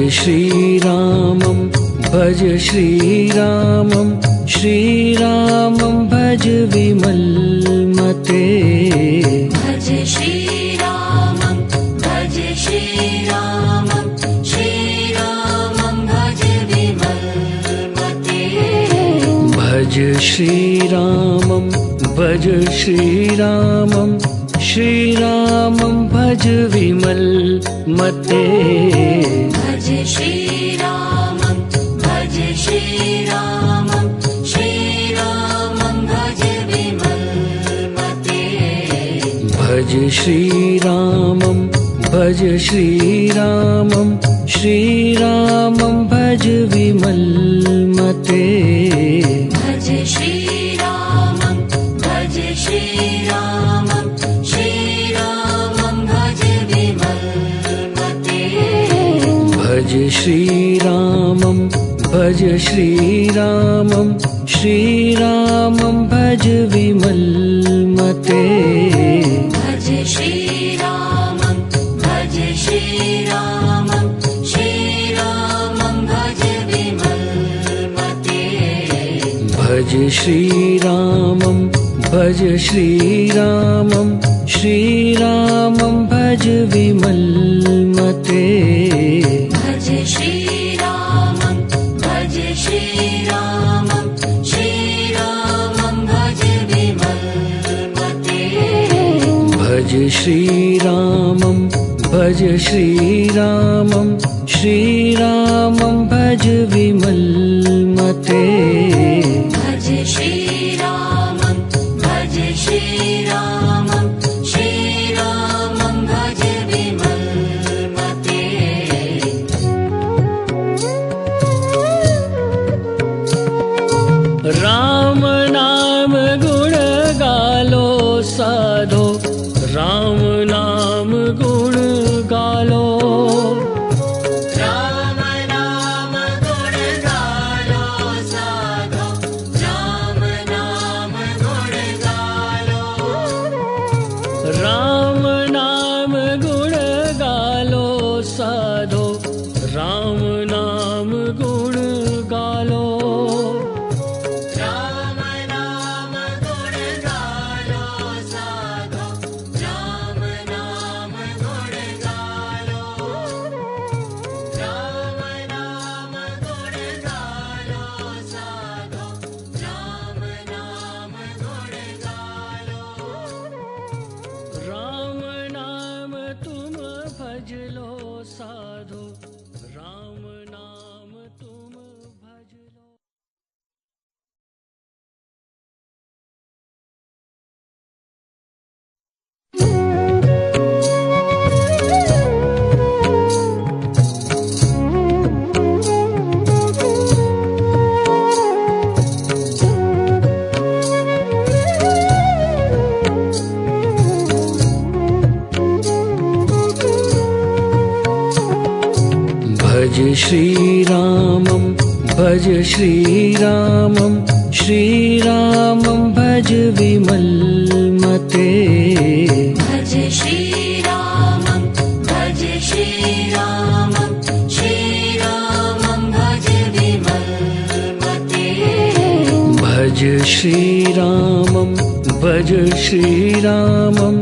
श्रीरामं भज श्रीरामं श्रीरामं भज विमलमते भज श्रीरामं भज श्रीरामं श्रीरामं भज विमलमते भज श्रीरामं भज श्रीरामं श्रीरामं भज विमलमते भज श्रीरामं भज श्रीरामं श्रीरामं भज विमलमते भज श्रीरामं भज श्रीरामं श्रीरामं भज विमलमते भज श्रीरामं भज श्रीरामं श्रीरामं भज विमलमते भज श्रीरामं भज श्रीरामं श्रीरामं भज विमलमते भज श्रीरामं भज श्रीरामं श्रीरामं भज विमलमते भज श्रीरामं भज श्रीरामं श्रीरामं भज विमलमते भज श्रीरामं भज श्रीरामं श्रीरामं भज विमलमते भज श्रीरामं भज श्रीरामं श्रीरामं भज विमलमते भज श्रीरामं भज श्रीरामं श्रीरामं भज विमलमते राम नाम गुण गालो साधो राम नाम गुण गालो राम नाम गुण गालो साधो राम नाम गुण गालो राम नाम गुण गालो साधो राम नाम गुण गालो राम नाम गुण गालो साधो राम नाम गुण गालो राम नाम गुण गालो साधो राम नाम गुण गालो राम नाम तुम भज लो साधो राम नाम तुम भज लो। भज श्रीरामं भज श्रीरामं श्रीरामं भज विमलमते भज श्रीरामं भज श्रीरामं श्रीरामं भज विमलमते भज श्रीरामं भज श्रीरामं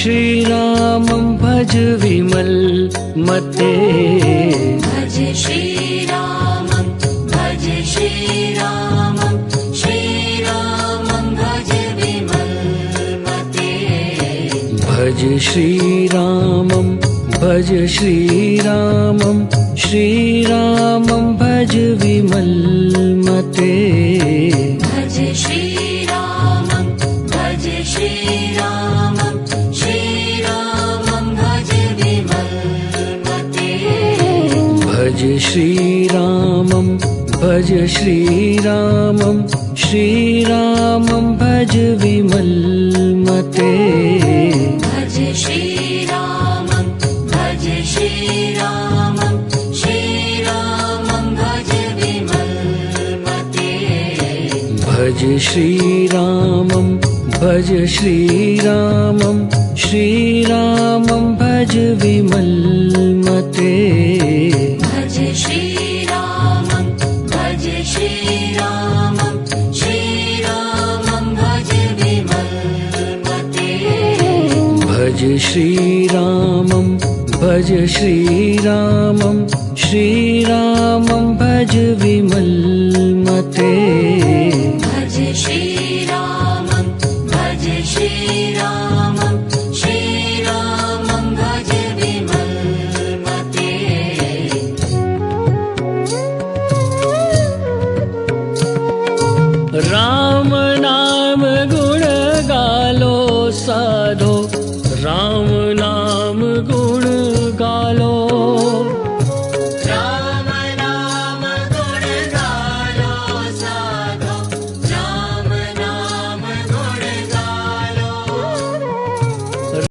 श्रीरामं भज विमलमते भज श्रीरामं भज श्रीरामं श्रीरामं भज विमलमते भज श्रीरामं भज श्रीरामं श्रीरामं भज विमलमते भज श्रीरामं भज श्रीरामं श्रीरामं भज विमलमते भज श्रीरामं भज श्रीरामं श्रीरामं भज विमलमते भज श्रीरामं भज श्रीरामं श्रीरामं भज विमलमते भज श्रीरामं भज श्रीरामं श्रीरामं भज विमलमते भज भज श्रीरामं भज श्रीरामं श्रीरामं भज विमलमते भज श्रीरामं भज श्रीरामं श्रीरामं भज विमलमते राम नाम गुण गालो साधो राम